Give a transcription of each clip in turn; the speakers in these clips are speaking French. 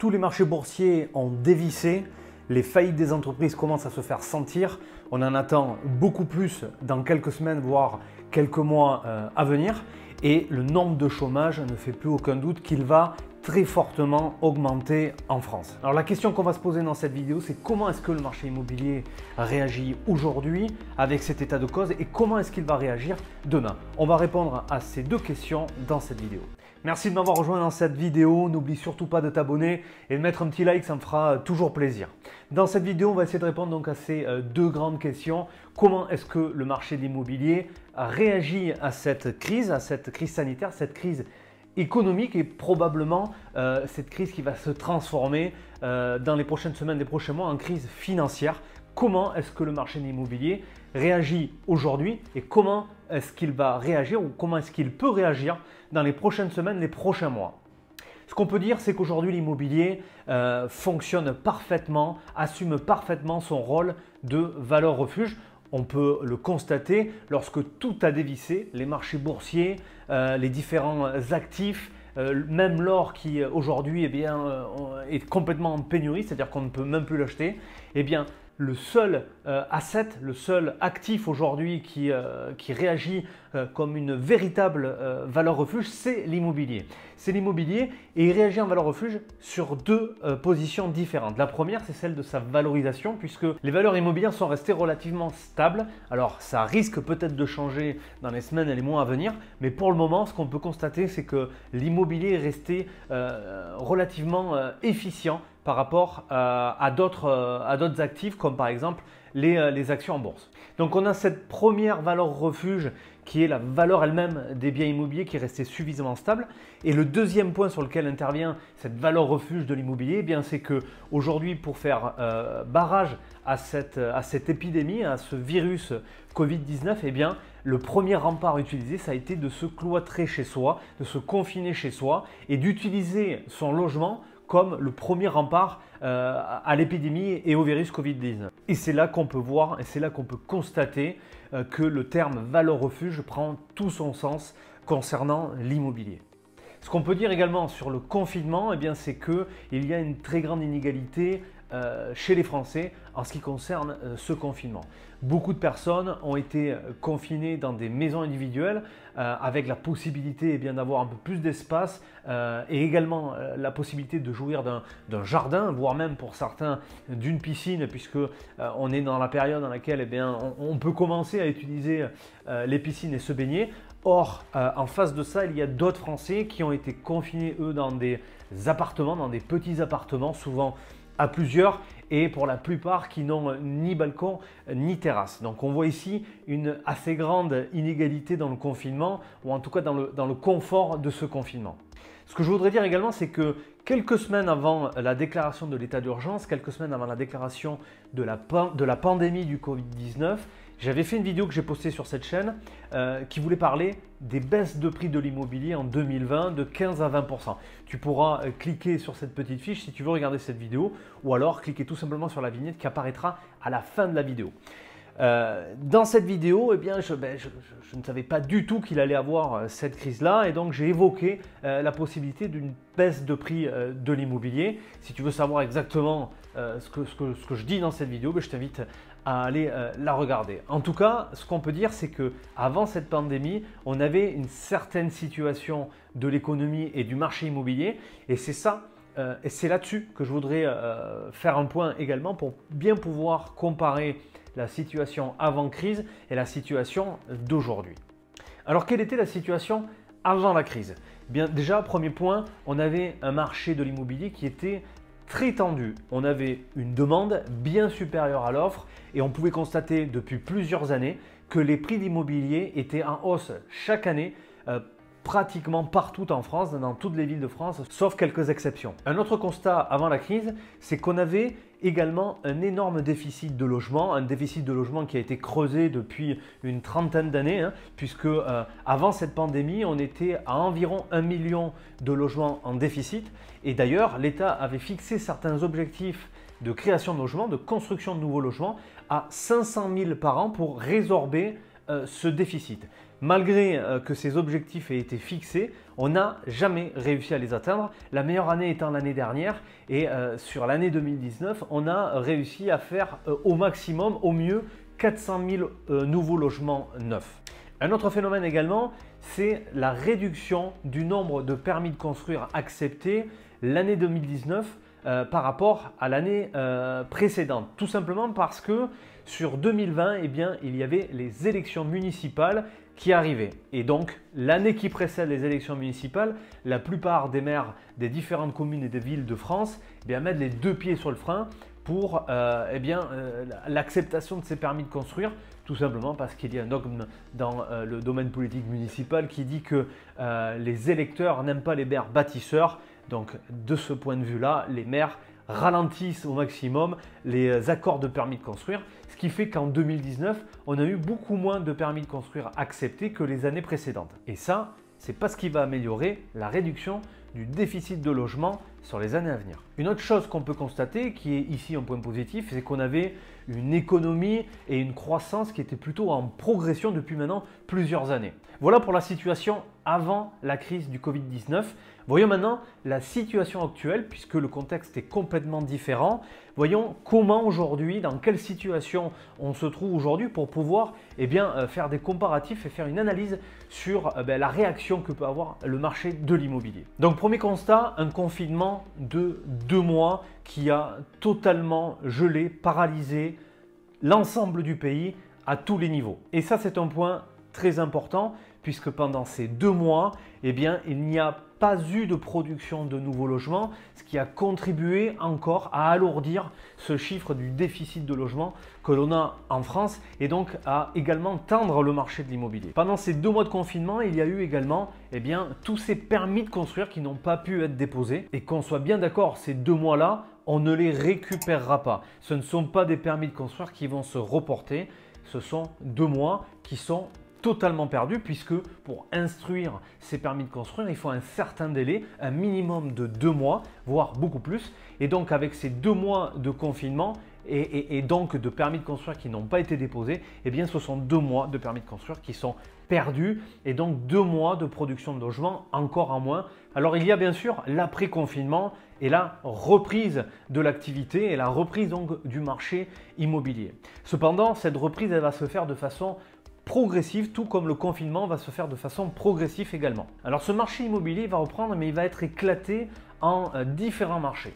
Tous les marchés boursiers ont dévissé, les faillites des entreprises commencent à se faire sentir. On en attend beaucoup plus dans quelques semaines, voire quelques mois à venir. Et le nombre de chômage ne fait plus aucun doute qu'il va très fortement augmenter en France. Alors la question qu'on va se poser dans cette vidéo, c'est comment est-ce que le marché immobilier réagit aujourd'hui avec cet état de cause et comment est-ce qu'il va réagir demain? On va répondre à ces deux questions dans cette vidéo. Merci de m'avoir rejoint dans cette vidéo. N'oublie surtout pas de t'abonner et de mettre un petit like, ça me fera toujours plaisir. Dans cette vidéo, on va essayer de répondre donc à ces deux grandes questions. Comment est-ce que le marché de l'immobilier réagit à cette crise sanitaire, cette crise économique et probablement cette crise qui va se transformer dans les prochaines semaines, les prochains mois en crise financière. Comment est-ce que le marché de l'immobilier réagit aujourd'hui et comment est-ce qu'il va réagir ou comment est-ce qu'il peut réagir dans les prochaines semaines, les prochains mois? Ce qu'on peut dire, c'est qu'aujourd'hui l'immobilier fonctionne parfaitement, assume parfaitement son rôle de valeur refuge. On peut le constater lorsque tout a dévissé, les marchés boursiers, les différents actifs, même l'or qui aujourd'hui est complètement en pénurie, c'est-à-dire qu'on ne peut même plus l'acheter. Eh bien, le seul asset, le seul actif aujourd'hui qui réagit comme une véritable valeur refuge, c'est l'immobilier. C'est l'immobilier et il réagit en valeur refuge sur deux positions différentes. La première, c'est celle de sa valorisation puisque les valeurs immobilières sont restées relativement stables. Alors, ça risque peut-être de changer dans les semaines et les mois à venir, mais pour le moment, ce qu'on peut constater, c'est que l'immobilier est resté relativement efficient par rapport à d'autres actifs comme par exemple les actions en bourse. Donc on a cette première valeur refuge qui est la valeur elle-même des biens immobiliers qui est restée suffisamment stable. Et le deuxième point sur lequel intervient cette valeur refuge de l'immobilier, eh bien c'est qu'aujourd'hui pour faire barrage à cette épidémie, à ce virus Covid-19, eh bien le premier rempart utilisé, ça a été de se cloîtrer chez soi, de se confiner chez soi et d'utiliser son logement comme le premier rempart à l'épidémie et au virus Covid-19. Et c'est là qu'on peut voir et c'est là qu'on peut constater que le terme valeur refuge prend tout son sens concernant l'immobilier. Ce qu'on peut dire également sur le confinement, eh bien, c'est qu'il y a une très grande inégalité chez les Français en ce qui concerne ce confinement. Beaucoup de personnes ont été confinées dans des maisons individuelles avec la possibilité d'avoir un peu plus d'espace et également la possibilité de jouir d'un jardin, voire même pour certains d'une piscine puisque on est dans la période dans laquelle on peut commencer à utiliser les piscines et se baigner. Or, en face de ça, il y a d'autres Français qui ont été confinés, eux, dans des appartements, dans des petits appartements, souvent à plusieurs, et pour la plupart qui n'ont ni balcon ni terrasse. Donc on voit ici une assez grande inégalité dans le confinement, ou en tout cas dans le confort de ce confinement. Ce que je voudrais dire également, c'est que quelques semaines avant la déclaration de l'état d'urgence, quelques semaines avant la déclaration de la pandémie du Covid-19, j'avais fait une vidéo que j'ai postée sur cette chaîne qui voulait parler des baisses de prix de l'immobilier en 2020 de 15 à 20%. Tu pourras cliquer sur cette petite fiche si tu veux regarder cette vidéo ou alors cliquer tout simplement sur la vignette qui apparaîtra à la fin de la vidéo. Dans cette vidéo, je ne savais pas du tout qu'il allait avoir cette crise-là et donc j'ai évoqué la possibilité d'une baisse de prix de l'immobilier. Si tu veux savoir exactement ce que je dis dans cette vidéo, je t'invite à aller la regarder. En tout cas, ce qu'on peut dire, c'est qu'avant cette pandémie, on avait une certaine situation de l'économie et du marché immobilier et c'est ça. Et c'est là-dessus que je voudrais faire un point également pour bien pouvoir comparer la situation avant crise et la situation d'aujourd'hui. Alors, quelle était la situation avant la crise? Bien, déjà, premier point, on avait un marché de l'immobilier qui était très tendu. On avait une demande bien supérieure à l'offre et on pouvait constater depuis plusieurs années que les prix d'immobilier étaient en hausse chaque année pratiquement partout en France, dans toutes les villes de France, sauf quelques exceptions. Un autre constat avant la crise, c'est qu'on avait également un énorme déficit de logement, un déficit de logement qui a été creusé depuis une trentaine d'années, puisque avant cette pandémie, on était à environ 1 million de logements en déficit. Et d'ailleurs, l'État avait fixé certains objectifs de création de logements, de construction de nouveaux logements à 500 000 par an pour résorber ce déficit. malgré que ces objectifs aient été fixés, on n'a jamais réussi à les atteindre. La meilleure année étant l'année dernière et sur l'année 2019, on a réussi à faire au maximum, au mieux, 400 000 nouveaux logements neufs. Un autre phénomène également, c'est la réduction du nombre de permis de construire acceptés l'année 2019 par rapport à l'année précédente. Tout simplement parce que sur 2020, eh bien, il y avait les élections municipales qui arrivaient. Et donc, l'année qui précède les élections municipales, la plupart des maires des différentes communes et des villes de France eh bien, mettent les deux pieds sur le frein pour l'acceptation de ces permis de construire, tout simplement parce qu'il y a un dogme dans le domaine politique municipal qui dit que les électeurs n'aiment pas les maires bâtisseurs. Donc de ce point de vue-là, les maires ralentissent au maximum les accords de permis de construire, ce qui fait qu'en 2019, on a eu beaucoup moins de permis de construire acceptés que les années précédentes. Et ça, c'est pas ce qui va améliorer la réduction du déficit de logement sur les années à venir. Une autre chose qu'on peut constater, qui est ici un point positif, c'est qu'on avait une économie et une croissance qui étaient plutôt en progression depuis maintenant plusieurs années. Voilà pour la situation avant la crise du Covid-19. Voyons maintenant la situation actuelle, puisque le contexte est complètement différent. Voyons comment aujourd'hui, dans quelle situation on se trouve aujourd'hui pour pouvoir faire des comparatifs et faire une analyse sur la réaction que peut avoir le marché de l'immobilier. Donc premier constat, un confinement de 2 mois qui a totalement gelé, paralysé l'ensemble du pays à tous les niveaux. Et ça, c'est un point très important puisque pendant ces 2 mois, il n'y a pas eu de production de nouveaux logements, ce qui a contribué encore à alourdir ce chiffre du déficit de logement que l'on a en France et donc à également tendre le marché de l'immobilier. Pendant ces 2 mois de confinement, il y a eu également tous ces permis de construire qui n'ont pas pu être déposés et qu'on soit bien d'accord, ces 2 mois-là, on ne les récupérera pas. Ce ne sont pas des permis de construire qui vont se reporter, ce sont 2 mois qui sont totalement perdu puisque pour instruire ces permis de construire, il faut un certain délai, un minimum de 2 mois, voire beaucoup plus. Et donc avec ces 2 mois de confinement et donc de permis de construire qui n'ont pas été déposés, ce sont 2 mois de permis de construire qui sont perdus et donc 2 mois de production de logement encore en moins. Alors il y a bien sûr l'après-confinement et la reprise de l'activité et la reprise donc du marché immobilier. Cependant, cette reprise elle va se faire de façon progressive, tout comme le confinement va se faire de façon progressive également. Alors ce marché immobilier va reprendre, mais il va être éclaté en différents marchés.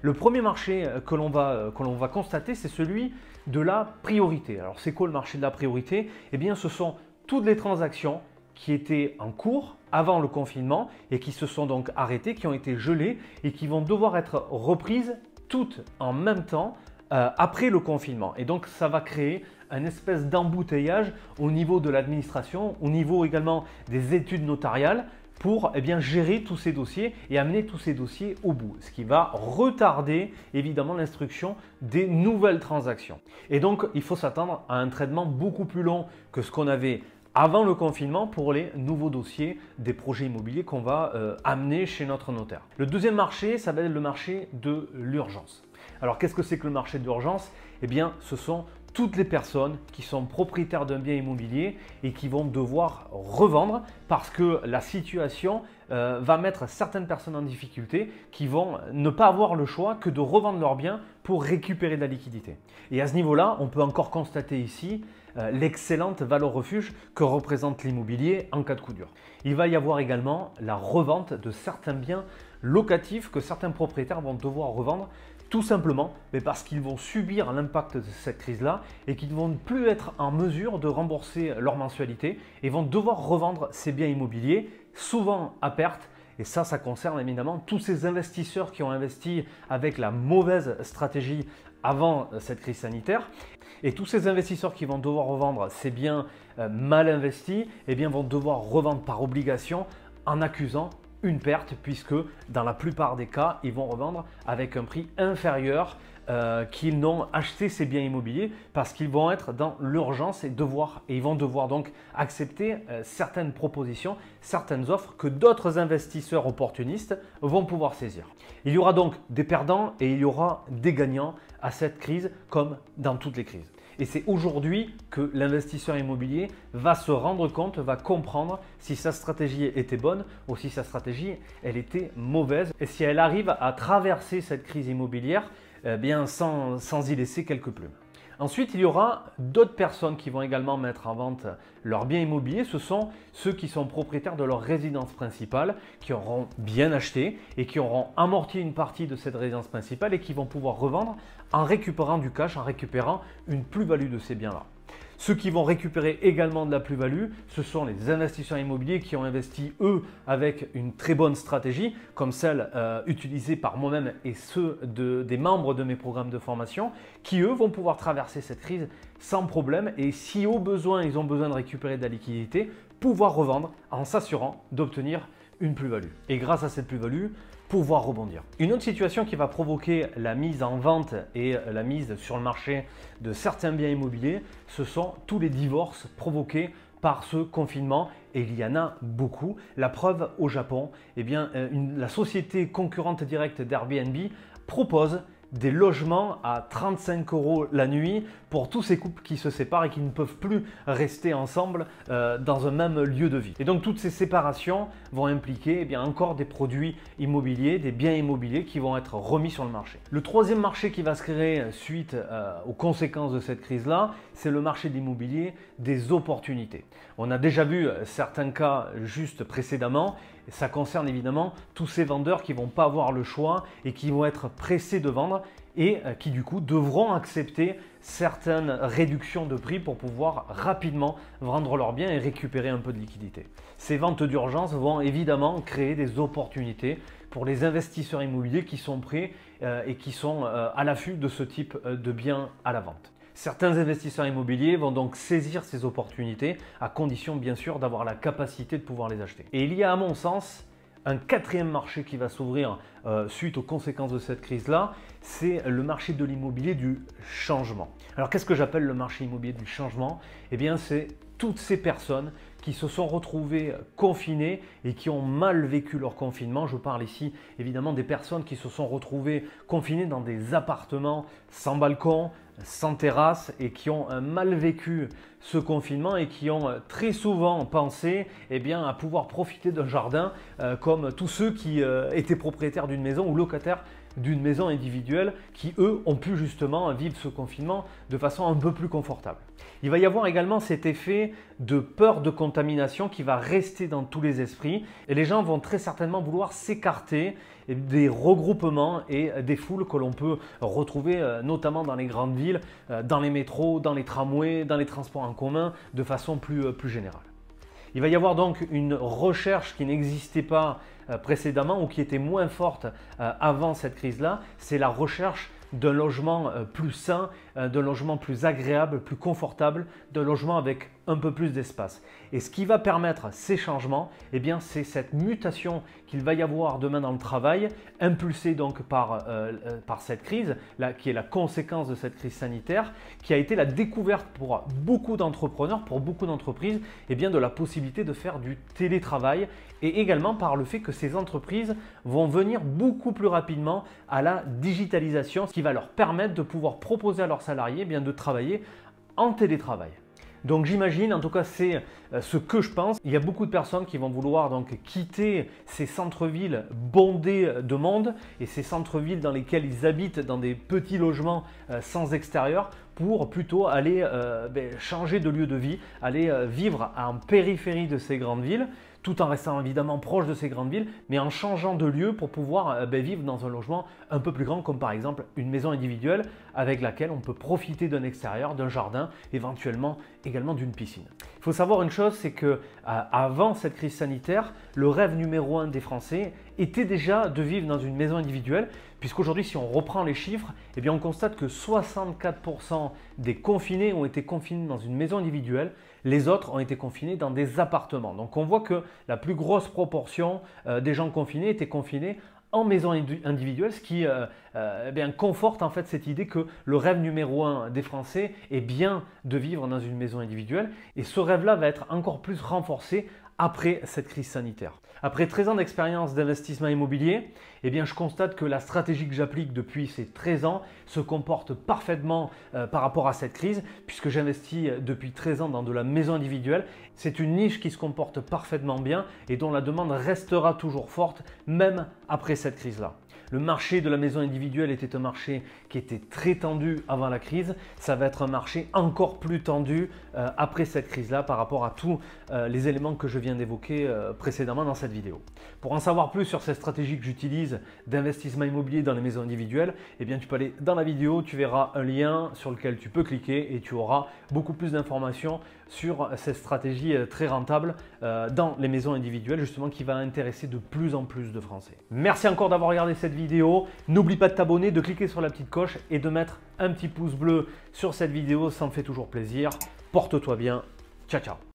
Le premier marché que l'on va constater, c'est celui de la priorité. Alors c'est quoi le marché de la priorité? Ce sont toutes les transactions qui étaient en cours avant le confinement et qui se sont donc arrêtées, qui ont été gelées et qui vont devoir être reprises toutes en même temps après le confinement. Et donc ça va créer un espèce d'embouteillage au niveau de l'administration, au niveau également des études notariales pour gérer tous ces dossiers et amener tous ces dossiers au bout, ce qui va retarder évidemment l'instruction des nouvelles transactions. Et donc il faut s'attendre à un traitement beaucoup plus long que ce qu'on avait avant le confinement pour les nouveaux dossiers des projets immobiliers qu'on va amener chez notre notaire. Le deuxième marché, ça va être le marché de l'urgence. Alors qu'est-ce que c'est que le marché de l'urgence? Ce sont toutes les personnes qui sont propriétaires d'un bien immobilier et qui vont devoir revendre parce que la situation va mettre certaines personnes en difficulté qui vont ne pas avoir le choix que de revendre leurs biens pour récupérer de la liquidité. Et à ce niveau-là, on peut encore constater ici l'excellente valeur refuge que représente l'immobilier en cas de coup dur. Il va y avoir également la revente de certains biens locatifs que certains propriétaires vont devoir revendre tout simplement parce qu'ils vont subir l'impact de cette crise-là et qu'ils ne vont plus être en mesure de rembourser leur mensualité et vont devoir revendre ces biens immobiliers, souvent à perte. Et ça concerne évidemment tous ces investisseurs qui ont investi avec la mauvaise stratégie avant cette crise sanitaire. Et tous ces investisseurs qui vont devoir revendre ces biens mal investis vont devoir revendre par obligation en accusant une perte puisque dans la plupart des cas, ils vont revendre avec un prix inférieur qu'ils n'ont acheté ces biens immobiliers parce qu'ils vont être dans l'urgence et ils vont devoir donc accepter certaines propositions, certaines offres que d'autres investisseurs opportunistes vont pouvoir saisir. Il y aura donc des perdants et il y aura des gagnants à cette crise comme dans toutes les crises. Et c'est aujourd'hui que l'investisseur immobilier va se rendre compte, va comprendre si sa stratégie était bonne ou si sa stratégie elle était mauvaise et si elle arrive à traverser cette crise immobilière bien sans y laisser quelques plumes. Ensuite, il y aura d'autres personnes qui vont également mettre en vente leurs biens immobiliers. Ce sont ceux qui sont propriétaires de leur résidence principale, qui auront bien acheté et qui auront amorti une partie de cette résidence principale et qui vont pouvoir revendre en récupérant du cash, en récupérant une plus-value de ces biens-là. Ceux qui vont récupérer également de la plus-value, ce sont les investisseurs immobiliers qui ont investi, eux, avec une très bonne stratégie, comme celle utilisée par moi-même et ceux des membres de mes programmes de formation, qui, eux, vont pouvoir traverser cette crise sans problème et si au besoin, ils ont besoin de récupérer de la liquidité, pouvoir revendre en s'assurant d'obtenir une plus-value. Et grâce à cette plus-value, pouvoir rebondir. Une autre situation qui va provoquer la mise en vente et la mise sur le marché de certains biens immobiliers, ce sont tous les divorces provoqués par ce confinement et il y en a beaucoup. La preuve au Japon, eh bien, la société concurrente directe d'Airbnb propose des logements à 35 € la nuit pour tous ces couples qui se séparent et qui ne peuvent plus rester ensemble dans un même lieu de vie. Et donc toutes ces séparations vont impliquer encore des produits immobiliers, des biens immobiliers qui vont être remis sur le marché. Le troisième marché qui va se créer suite aux conséquences de cette crise-là, c'est le marché de l'immobilier des opportunités. On a déjà vu certains cas juste précédemment. Ça concerne évidemment tous ces vendeurs qui ne vont pas avoir le choix et qui vont être pressés de vendre et qui du coup devront accepter certaines réductions de prix pour pouvoir rapidement vendre leurs biens et récupérer un peu de liquidité. Ces ventes d'urgence vont évidemment créer des opportunités pour les investisseurs immobiliers qui sont prêts et qui sont à l'affût de ce type de biens à la vente. Certains investisseurs immobiliers vont donc saisir ces opportunités à condition bien sûr d'avoir la capacité de pouvoir les acheter. Et il y a à mon sens un quatrième marché qui va s'ouvrir suite aux conséquences de cette crise-là, c'est le marché de l'immobilier du changement. Alors qu'est-ce que j'appelle le marché immobilier du changement? Eh bien c'est toutes ces personnes qui se sont retrouvées confinées et qui ont mal vécu leur confinement. Je parle ici évidemment des personnes qui se sont retrouvées confinées dans des appartements sans balcon, sans terrasse et qui ont mal vécu ce confinement et qui ont très souvent pensé à pouvoir profiter d'un jardin comme tous ceux qui étaient propriétaires d'une maison ou locataires d'une maison individuelle qui, eux, ont pu justement vivre ce confinement de façon un peu plus confortable. Il va y avoir également cet effet de peur de contamination qui va rester dans tous les esprits et les gens vont très certainement vouloir s'écarter des regroupements et des foules que l'on peut retrouver notamment dans les grandes villes, dans les métros, dans les tramways, dans les transports en commun de façon plus générale. Il va y avoir donc une recherche qui n'existait pas précédemment ou qui était moins forte avant cette crise-là, c'est la recherche d'un logement plus sain, d'un logement plus agréable, plus confortable, d'un logement avec un peu plus d'espace. Et ce qui va permettre ces changements, c'est cette mutation qu'il va y avoir demain dans le travail, impulsée donc par cette crise, qui est la conséquence de cette crise sanitaire, qui a été la découverte pour beaucoup d'entrepreneurs, pour beaucoup d'entreprises, de la possibilité de faire du télétravail et également par le fait que ces entreprises vont venir beaucoup plus rapidement à la digitalisation, ce qui va leur permettre de pouvoir proposer à leurs salariés de travailler en télétravail. Donc j'imagine, en tout cas c'est ce que je pense, il y a beaucoup de personnes qui vont vouloir donc quitter ces centres-villes bondés de monde et ces centres-villes dans lesquels ils habitent dans des petits logements sans extérieur pour plutôt aller changer de lieu de vie, aller vivre en périphérie de ces grandes villes tout en restant évidemment proche de ces grandes villes, mais en changeant de lieu pour pouvoir vivre dans un logement un peu plus grand, comme par exemple une maison individuelle avec laquelle on peut profiter d'un extérieur, d'un jardin, éventuellement également d'une piscine. Il faut savoir une chose, c'est que avant cette crise sanitaire, le rêve numéro 1 des Français était déjà de vivre dans une maison individuelle, puisqu'aujourd'hui, si on reprend les chiffres, on constate que 64% des confinés ont été confinés dans une maison individuelle, les autres ont été confinés dans des appartements. Donc on voit que la plus grosse proportion des gens confinés étaient confinés en maison individuelle, ce qui conforte en fait cette idée que le rêve numéro 1 des Français est bien de vivre dans une maison individuelle. Et ce rêve-là va être encore plus renforcé après cette crise sanitaire. Après 13 ans d'expérience d'investissement immobilier, eh bien, je constate que la stratégie que j'applique depuis ces 13 ans se comporte parfaitement par rapport à cette crise, puisque j'investis depuis 13 ans dans de la maison individuelle. C'est une niche qui se comporte parfaitement bien et dont la demande restera toujours forte, même après cette crise-là. Le marché de la maison individuelle était un marché qui était très tendu avant la crise. Ça va être un marché encore plus tendu après cette crise-là par rapport à tous les éléments que je viens d'évoquer précédemment dans cette vidéo. Pour en savoir plus sur cette stratégie que j'utilise d'investissement immobilier dans les maisons individuelles, eh bien, tu peux aller dans la vidéo, tu verras un lien sur lequel tu peux cliquer et tu auras beaucoup plus d'informations sur cette stratégie très rentable dans les maisons individuelles, justement, qui va intéresser de plus en plus de Français. Merci encore d'avoir regardé cette vidéo. N'oublie pas de t'abonner, de cliquer sur la petite cloche et de mettre un petit pouce bleu sur cette vidéo, ça me fait toujours plaisir. Porte-toi bien. Ciao, ciao.